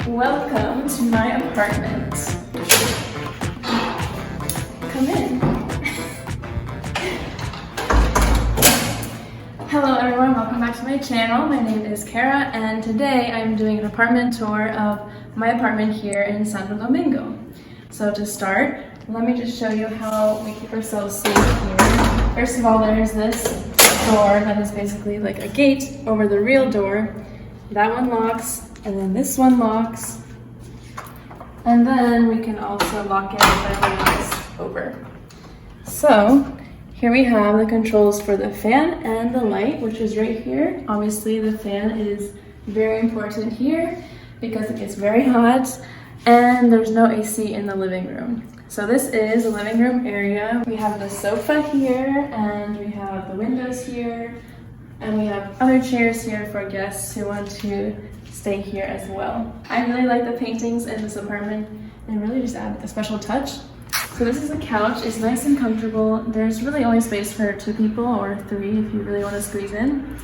Welcome to my apartment. Come in. Hello everyone, welcome back to my channel. My name is Kara and today I'm doing an apartment tour of my apartment here in Santo Domingo. So to start, let me just show you how we keep ourselves safe here. First of all, there's this door that is basically like a gate over the real door. That one locks, and then this one locks. And then we can also lock it if everyone is over. So here we have the controls for the fan and the light, which is right here. Obviously the fan is very important here because it gets very hot and there's no AC in the living room. So this is the living room area. We have the sofa here and we have the windows here and we have other chairs here for guests who want to stay here as well. I really like the paintings in this apartment and really just add a special touch. So this is a couch. It's nice and comfortable. There's really only space for 2 people or 3 if you really want to squeeze in,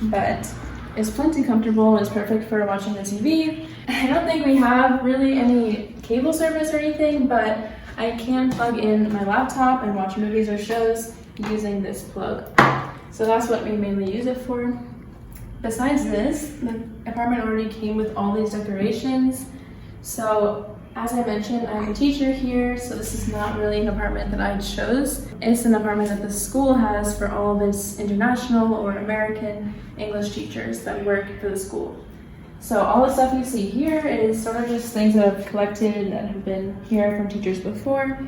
but it's plenty comfortable. It's perfect for watching the TV. I don't think we have really any cable service or anything, but I can plug in my laptop and watch movies or shows using this plug. So that's what we mainly use it for. Besides this, the apartment already came with all these decorations. So as I mentioned, I'm a teacher here, so this is not really an apartment that I chose. It's an apartment that the school has for all of its international or American English teachers that work for the school. So all the stuff you see here is sort of just things that I've collected that have been here from teachers before.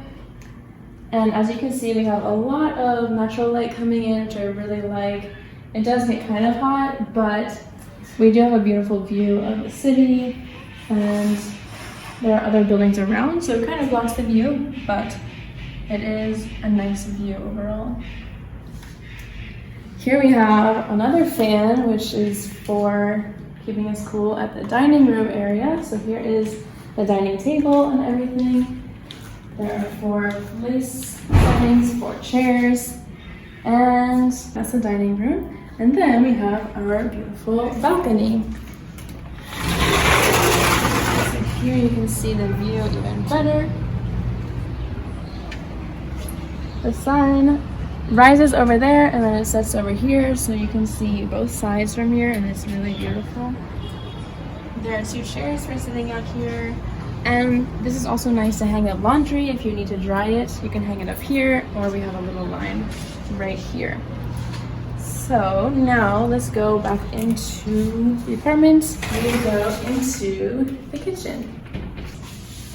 And as you can see, we have a lot of natural light coming in, which I really like. It does get kind of hot, but we do have a beautiful view of the city and there are other buildings around, so it kind of blocks the view, but it is a nice view overall. Here we have another fan, which is for keeping us cool at the dining room area. So here is the dining table and everything. There are 4 place settings, 4 chairs, and that's the dining room. And then we have our beautiful balcony. So here you can see the view even better. The sun rises over there and then it sets over here, so you can see both sides from here and it's really beautiful. There are 2 chairs for sitting out here, and this is also nice to hang up laundry. If you need to dry it, you can hang it up here, or we have a little line right here. So now let's go back into the apartment. We go into the kitchen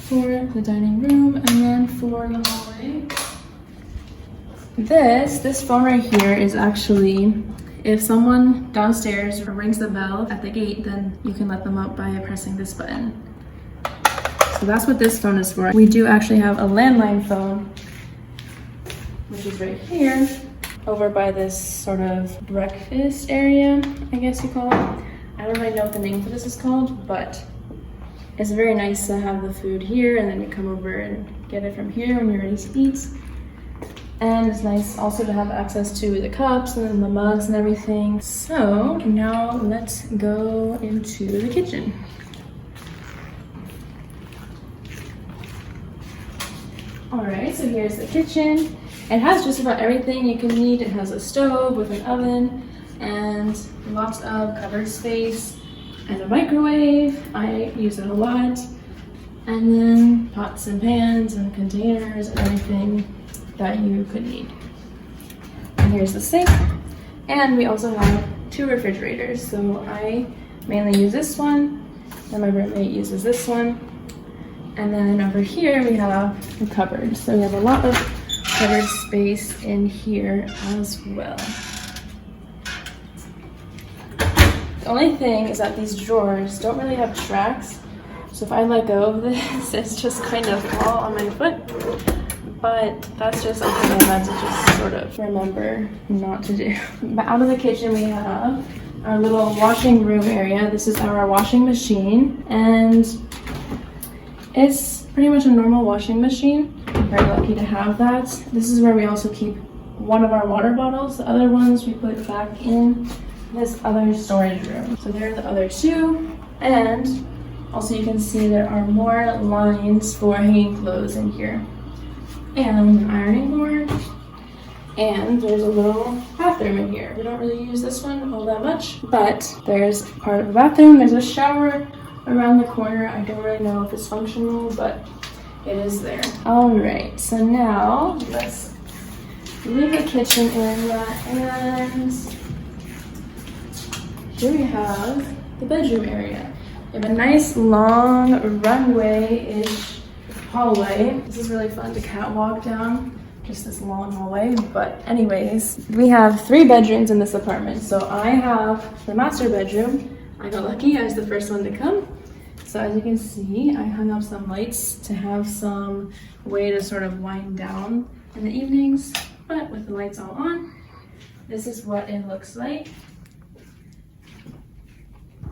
for the dining room and then for the hallway. This phone right here is actually, if someone downstairs rings the bell at the gate, then you can let them up by pressing this button. So that's what this phone is for. We do actually have a landline phone, which is right here, over by this sort of breakfast area, I guess you call it. I don't really know what the name for this is called, but it's very nice to have the food here and then you come over and get it from here when you're ready to eat. And it's nice also to have access to the cups and the mugs and everything. So now let's go into the kitchen. Alright, so here's the kitchen. It has just about everything you can need. It has a stove with an oven and lots of cupboard space and a microwave. I use it a lot. And then pots and pans and containers and everything that you could need. And here's the sink. And we also have 2 refrigerators. So I mainly use this one and my roommate uses this one. And then over here we have the cupboard. So we have a lot of cupboard space in here as well. The only thing is that these drawers don't really have tracks. So if I let go of this, it's just kind of fall on my foot. But that's just something I had to just sort of remember not to do. But out of the kitchen we have our little washing room area. This is our washing machine, and it's pretty much a normal washing machine. I'm very lucky to have that. This is where we also keep one of our water bottles. The other ones we put back in this other storage room. So there are the other 2, and Also, you can see there are more lines for hanging clothes in here. And an ironing board. And there's a little bathroom in here. We don't really use this one all that much, but there's part of the bathroom. There's a shower around the corner. I don't really know if it's functional, but it is there. All right, so now let's leave the kitchen area, and here we have the bedroom area. We have a nice long runway-ish hallway. This is really fun to catwalk down, just this long hallway. But anyways, we have 3 bedrooms in this apartment. So I have the master bedroom. I got lucky, I was the first one to come. So as you can see, I hung up some lights to have some way to sort of wind down in the evenings, but with the lights all on, this is what it looks like.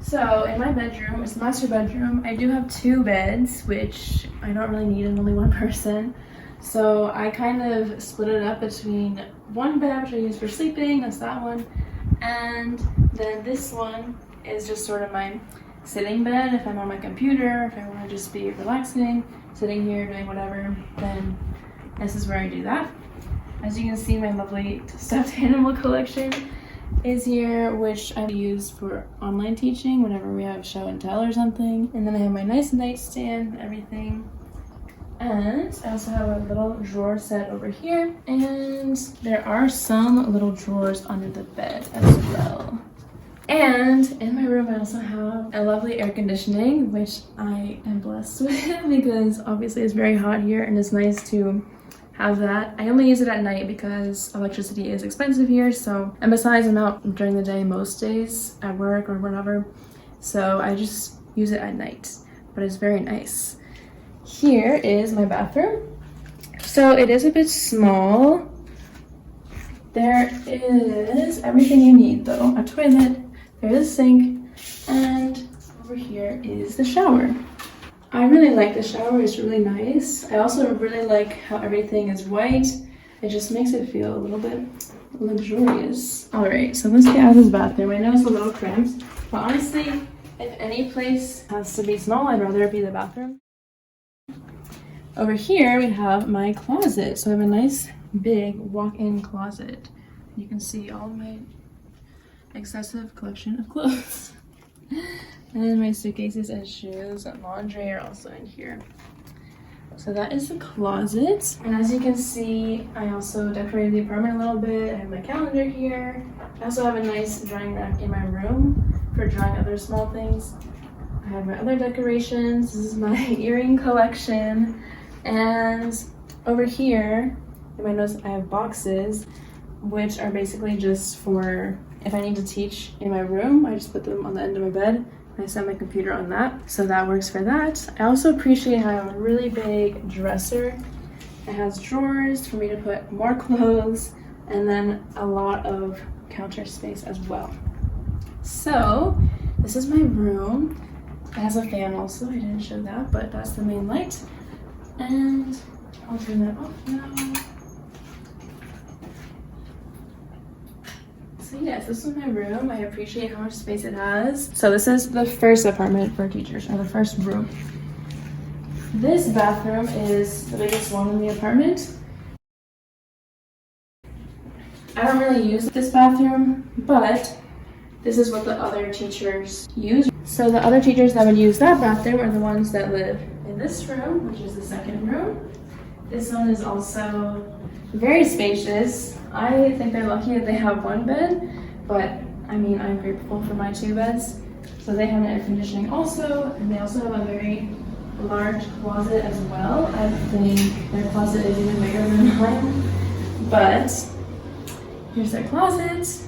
So in my bedroom, it's the master bedroom, I do have 2 beds, which I don't really need in only one person. So I kind of split it up between one bed, which I use for sleeping, that's that one, and then this one is just sort of my sitting bed. If I'm on my computer, if I want to just be relaxing, sitting here doing whatever, then this is where I do that. As you can see, my lovely stuffed animal collection is here, which I use for online teaching whenever we have show and tell or something. And then I have my nice nightstand, everything. And I also have a little drawer set over here. And there are some little drawers under the bed as well. And in my room, I also have a lovely air conditioning, which I am blessed with because obviously it's very hot here and it's nice to have that. I only use it at night because electricity is expensive here. So, and besides, I'm out during the day most days at work or whatever. So I just use it at night, but it's very nice. Here is my bathroom. So it is a bit small. There is everything you need though. A toilet, there's a sink, and over here is the shower. I really like the shower, it's really nice. I also really like how everything is white. It just makes it feel a little bit luxurious. All right, so let's get out of this bathroom. I know it's a little cramped, but honestly, if any place has to be small, I'd rather it be the bathroom. Over here, we have my closet. So I have a nice big walk-in closet. You can see all my excessive collection of clothes. And then my suitcases and shoes and laundry are also in here. So that is the closet. And as you can see, I also decorated the apartment a little bit. I have my calendar here. I also have a nice drying rack in my room for drying other small things. I have my other decorations. This is my earring collection. And over here, in my notes, I have boxes, which are basically just for if I need to teach in my room. I just put them on the end of my bed. I set my computer on that, so that works for that. I also appreciate how I have a really big dresser. It has drawers for me to put more clothes, and then a lot of counter space as well. So this is my room. It has a fan also, I didn't show that, but that's the main light. And I'll turn that off now. So yes, this is my room. I appreciate how much space it has. So this is the first apartment for teachers, or the first room. This bathroom is the biggest one in the apartment. I don't really use this bathroom, but this is what the other teachers use. So the other teachers that would use that bathroom are the ones that live in this room, which is the second room. This one is also very spacious. I think they're lucky that they have one bed, but I mean, I'm grateful for my 2 beds. So they have an air conditioning also, and they also have a very large closet as well. I think their closet is even bigger than mine, but here's their closet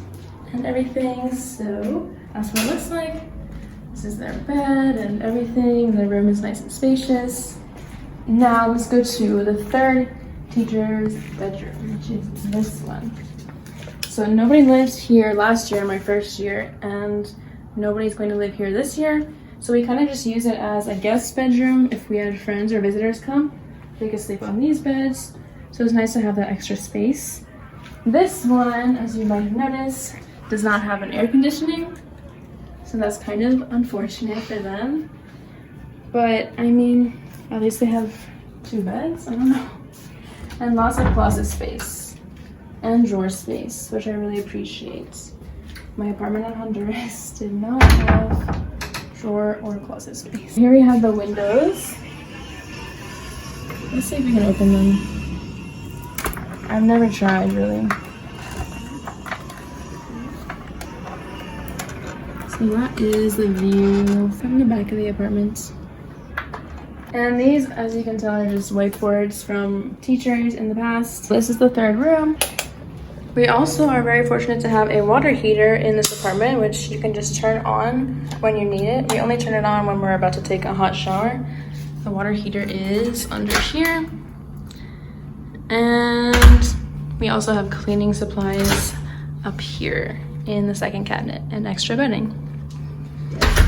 and everything. So that's what it looks like. This is their bed and everything. The room is nice and spacious. Now let's go to the third teacher's bedroom, which is this one. So nobody lived here last year, my first year, and nobody's going to live here this year. So we kind of just use it as a guest bedroom. If we had friends or visitors come, they could sleep on these beds. So it's nice to have that extra space. This one, as you might have noticed, does not have an air conditioning. So that's kind of unfortunate for them. But I mean, at least they have 2 beds, I don't know. And lots of closet space and drawer space, which I really appreciate. My apartment in Honduras did not have drawer or closet space. Here we have the windows. Let's see if we can open them. I've never tried, really. So that is the view from the back of the apartment. And these, as you can tell, are just whiteboards from teachers in the past. This is the 3rd room. We also are very fortunate to have a water heater in this apartment, which you can just turn on when you need it. We only turn it on when we're about to take a hot shower. The water heater is under here. And we also have cleaning supplies up here in the 2nd cabinet and extra bedding.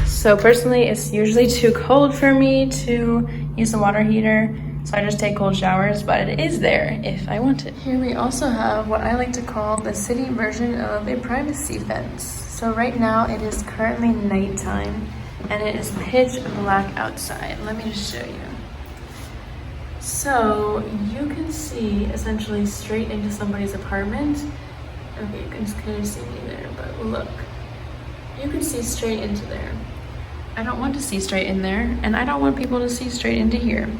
So personally, it's usually too cold for me to use the water heater, so I just take cold showers, but it is there if I want it. Here we also have what I like to call the city version of a privacy fence. So right now it is currently nighttime and it is pitch black outside. Let me just show you. So you can see essentially straight into somebody's apartment. Okay, you can kind of see me there, but look. You can see straight into there. I don't want to see straight in there, and I don't want people to see straight into here.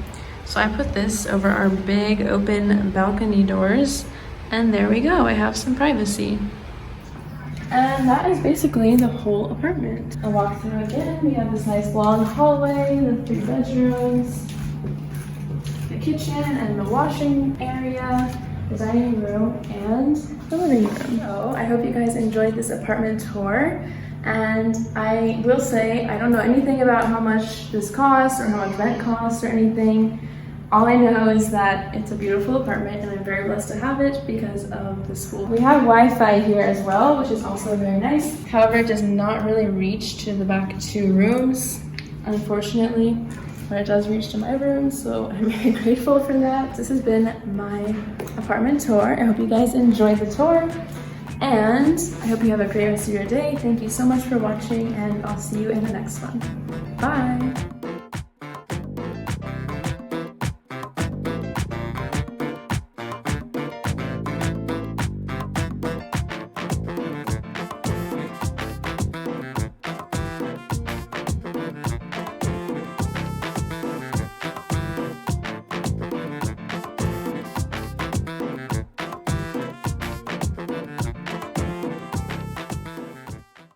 So I put this over our big open balcony doors, and there we go. I have some privacy. And that is basically the whole apartment. I'll walk through again. We have this nice long hallway, the 3 bedrooms, the kitchen and the washing area, the dining room, and the living room. So I hope you guys enjoyed this apartment tour. And I will say, I don't know anything about how much this costs or how much rent costs or anything. All I know is that it's a beautiful apartment and I'm very blessed to have it because of the school. We have Wi-Fi here as well, which is also very nice. However, it does not really reach to the back 2 rooms, unfortunately, but it does reach to my room, so I'm very grateful for that. This has been my apartment tour. I hope you guys enjoyed the tour. And I hope you have a great rest of your day. Thank you so much for watching, and I'll see you in the next one. Bye!